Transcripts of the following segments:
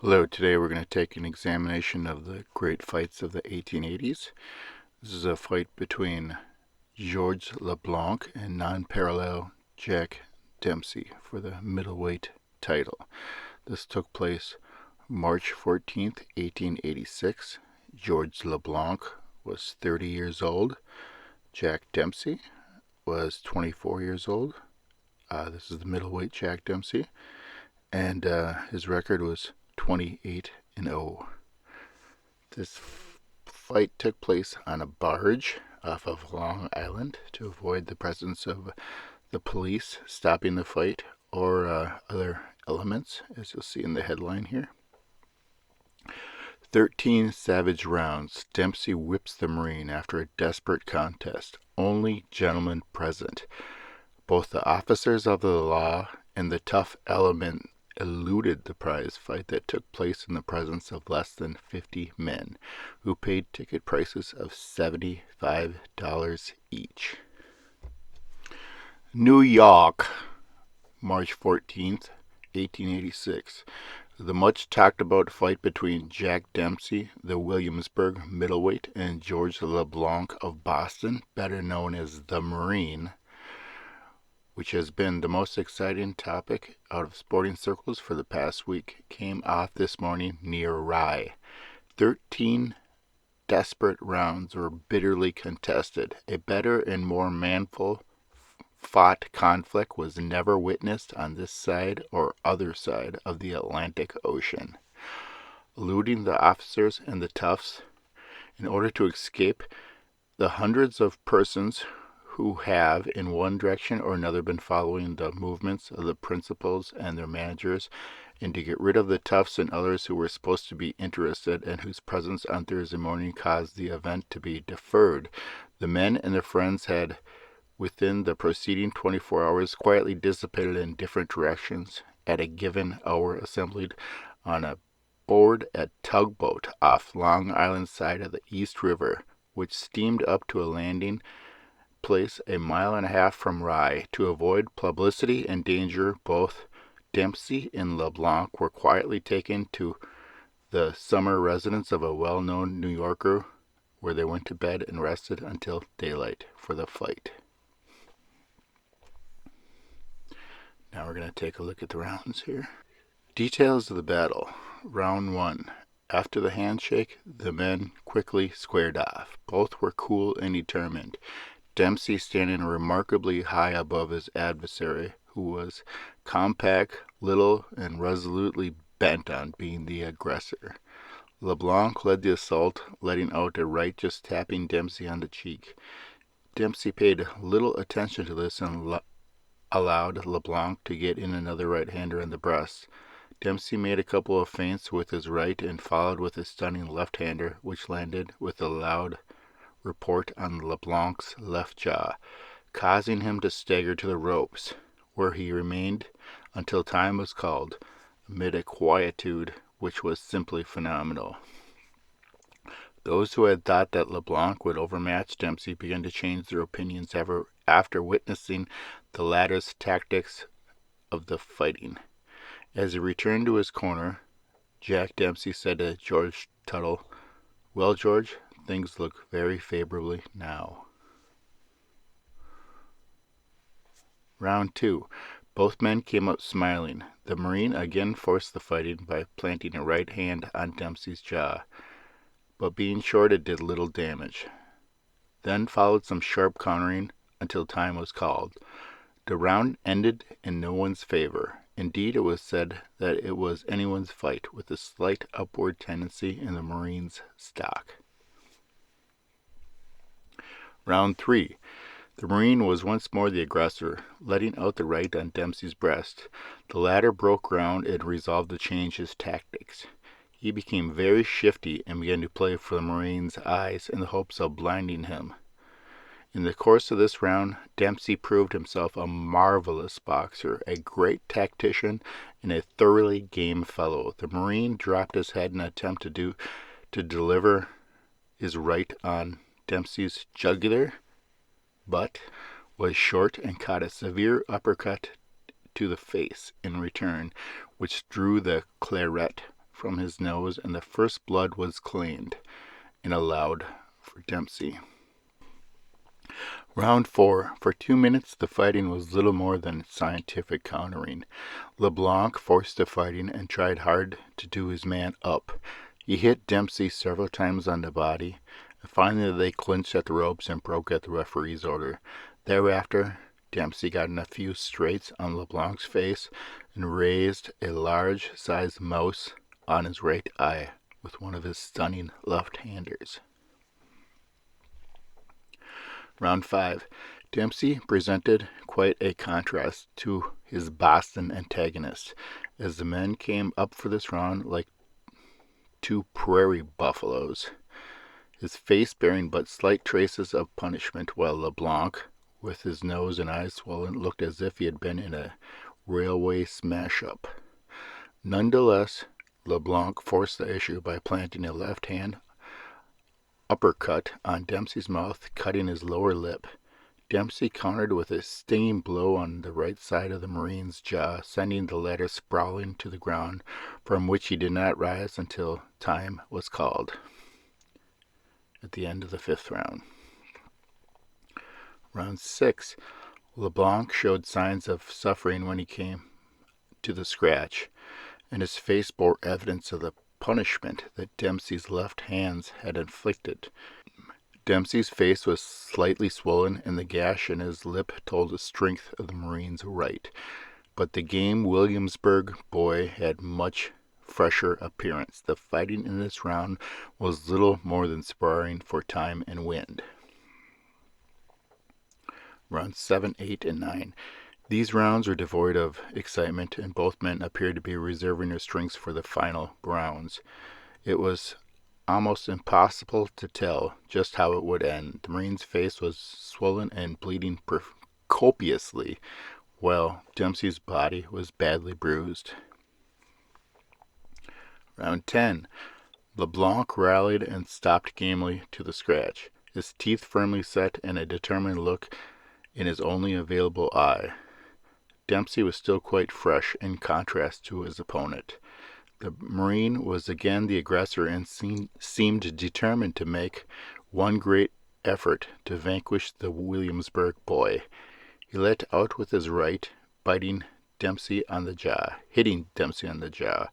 Hello, today we're going to take an examination of the great fights of the 1880s. This is a fight between Georges Leblanc and Nonpareil Jack Dempsey for the middleweight title. This took place March 14th, 1886. Georges Leblanc was 30 years old. Jack Dempsey was 24 years old. This is the middleweight Jack Dempsey, and his record was 28-0. This fight took place on a barge off of Long Island to avoid the presence of the police stopping the fight or other elements, as you'll see in the headline here. 13 savage rounds. Dempsey whips the Marine after a desperate contest. Only gentlemen present. Both the officers of the law and the tough element eluded the prize fight that took place in the presence of less than 50 men, who paid ticket prices of $75 each. New York, March 14th, 1886. The much talked about fight between Jack Dempsey, the Williamsburg middleweight, and Georges Leblanc of Boston, better known as the Marine, which has been the most exciting topic out of sporting circles for the past week, came off this morning near Rye. 13 desperate rounds were bitterly contested. A better and more manful fought conflict was never witnessed on this side or other side of the Atlantic Ocean. Eluding the officers and the toughs in order to escape the hundreds of persons who have, in one direction or another, been following the movements of the principals and their managers, and to get rid of the toughs and others who were supposed to be interested and whose presence on Thursday morning caused the event to be deferred. The men and their friends had, within the preceding 24 hours, quietly dissipated in different directions. At a given hour, assembled on a board at tugboat off Long Island side of the East River, which steamed up to a landing place a mile and a half from Rye. To avoid publicity and danger, both Dempsey and Leblanc were quietly taken to the summer residence of a well-known New Yorker, where they went to bed and rested until daylight for the fight. Now we're going to take a look at the rounds here. Details of the battle. Round 1. After the handshake, the men quickly squared off. Both were cool and determined, Dempsey standing remarkably high above his adversary, who was compact, little, and resolutely bent on being the aggressor. Leblanc led the assault, letting out a right just tapping Dempsey on the cheek. Dempsey paid little attention to this and allowed Leblanc to get in another right-hander in the breast. Dempsey made a couple of feints with his right and followed with a stunning left-hander, which landed with a loud report on Leblanc's left jaw, causing him to stagger to the ropes, where he remained until time was called, amid a quietude which was simply phenomenal. Those who had thought that Leblanc would overmatch Dempsey began to change their opinions after witnessing the latter's tactics of the fighting. As he returned to his corner, Jack Dempsey said to George Tuttle, "Well, George, things look very favorably now." Round 2. Both men came up smiling. The Marine again forced the fighting by planting a right hand on Dempsey's jaw, but being short it did little damage. Then followed some sharp countering until time was called. The round ended in no one's favor. Indeed, it was said that it was anyone's fight, with a slight upward tendency in the Marine's stock. Round 3. The Marine was once more the aggressor, letting out the right on Dempsey's breast. The latter broke ground and resolved to change his tactics. He became very shifty and began to play for the Marine's eyes in the hopes of blinding him. In the course of this round, Dempsey proved himself a marvelous boxer, a great tactician, and a thoroughly game fellow. The Marine dropped his head in an attempt to deliver his right on Dempsey's jugular, but was short and caught a severe uppercut to the face in return, which drew the claret from his nose, and the first blood was claimed and allowed for Dempsey. Round 4. For 2 minutes, the fighting was little more than scientific countering. LeBlanc forced the fighting and tried hard to do his man up. He hit Dempsey several times on the body. Finally, they clinched at the ropes and broke at the referee's order. Thereafter, Dempsey got in a few straights on LeBlanc's face and raised a large-sized mouse on his right eye with one of his stunning left-handers. Round 5. Dempsey presented quite a contrast to his Boston antagonist, as the men came up for this round like two prairie buffaloes, his face bearing but slight traces of punishment, while LeBlanc, with his nose and eyes swollen, looked as if he had been in a railway smash-up. Nonetheless, LeBlanc forced the issue by planting a left-hand uppercut on Dempsey's mouth, cutting his lower lip. Dempsey countered with a stinging blow on the right side of the Marine's jaw, sending the latter sprawling to the ground, from which he did not rise until time was called at the end of the 5th round. Round 6. LeBlanc showed signs of suffering when he came to the scratch, and his face bore evidence of the punishment that Dempsey's left hands had inflicted. Dempsey's face was slightly swollen, and the gash in his lip told the strength of the Marine's right. But the game Williamsburg boy had much fresher appearance. The fighting in this round was little more than sparring for time and wind. Rounds 7, 8, and 9. These rounds were devoid of excitement, and both men appeared to be reserving their strength for the final rounds. It was almost impossible to tell just how it would end. The Marine's face was swollen and bleeding copiously, while Dempsey's body was badly bruised. Round 10. LeBlanc rallied and stopped gamely to the scratch, his teeth firmly set and a determined look in his only available eye. Dempsey was still quite fresh in contrast to his opponent. The Marine was again the aggressor and seemed determined to make one great effort to vanquish the Williamsburg boy. He let out with his right, hitting Dempsey on the jaw,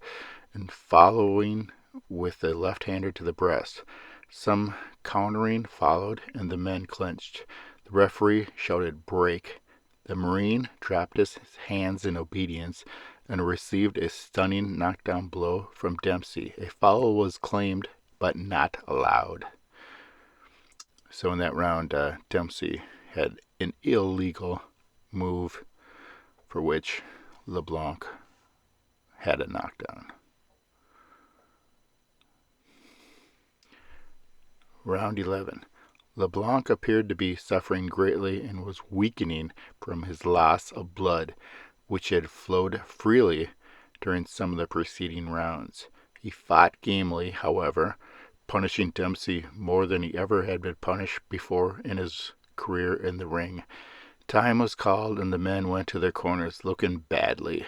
and following with a left-hander to the breast. Some countering followed, and the men clinched. The referee shouted "break." The Marine dropped his hands in obedience and received a stunning knockdown blow from Dempsey. A foul was claimed, but not allowed. So in that round, Dempsey had an illegal move for which LeBlanc had a knockdown. Round 11. LeBlanc appeared to be suffering greatly and was weakening from his loss of blood, which had flowed freely during some of the preceding rounds. He fought gamely, however, punishing Dempsey more than he ever had been punished before in his career in the ring. Time was called, and the men went to their corners, looking badly.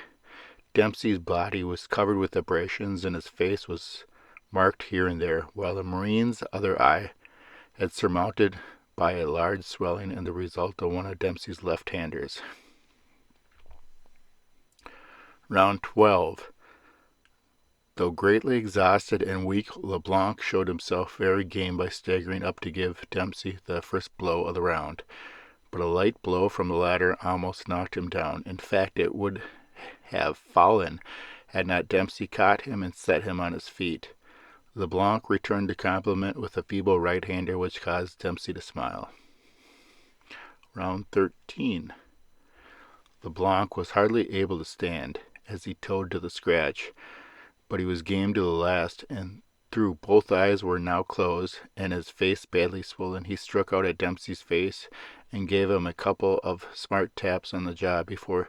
Dempsey's body was covered with abrasions, and his face was marked here and there, while the Marine's other eye had surmounted by a large swelling and the result of one of Dempsey's left-handers. Round 12. Though greatly exhausted and weak, LeBlanc showed himself very game by staggering up to give Dempsey the first blow of the round. But a light blow from the latter almost knocked him down. In fact, it would have fallen had not Dempsey caught him and set him on his feet. LeBlanc returned the compliment with a feeble right-hander which caused Dempsey to smile. Round 13. LeBlanc was hardly able to stand as he towed to the scratch, but he was game to the last, and though both eyes were now closed and his face badly swollen, he struck out at Dempsey's face and gave him a couple of smart taps on the jaw before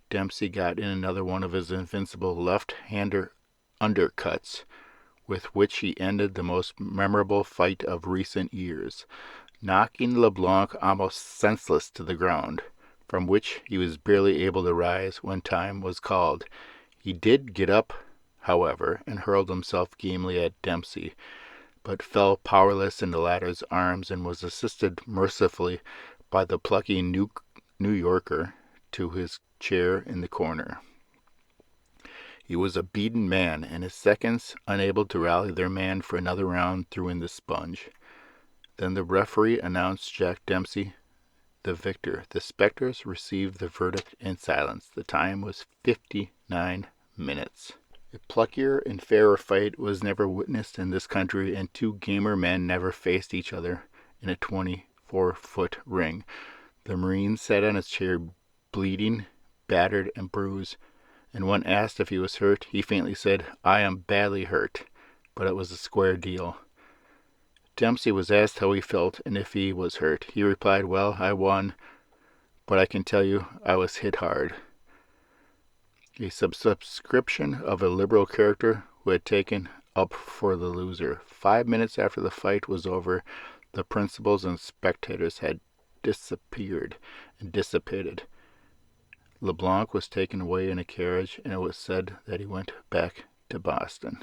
Dempsey got in another one of his invincible left-hander undercuts, with which he ended the most memorable fight of recent years, knocking LeBlanc almost senseless to the ground, from which he was barely able to rise when time was called. He did get up, however, and hurled himself gamely at Dempsey, but fell powerless in the latter's arms and was assisted mercifully by the plucky New Yorker to his chair in the corner. He was a beaten man, and his seconds, unable to rally their man for another round, threw in the sponge. Then the referee announced Jack Dempsey the victor. The Spectres received the verdict in silence. The time was 59 minutes. A pluckier and fairer fight was never witnessed in this country, and two gamer men never faced each other in a 24-foot ring. The Marine sat on his chair, bleeding, battered, and bruised, and when asked if he was hurt, he faintly said, "I am badly hurt," but it was a square deal. Dempsey was asked how he felt and if he was hurt. He replied, "Well, I won, but I can tell you I was hit hard." A subscription of a liberal character who had taken up for the loser. 5 minutes after the fight was over, the principals and spectators had disappeared and dissipated. LeBlanc was taken away in a carriage, and it was said that he went back to Boston.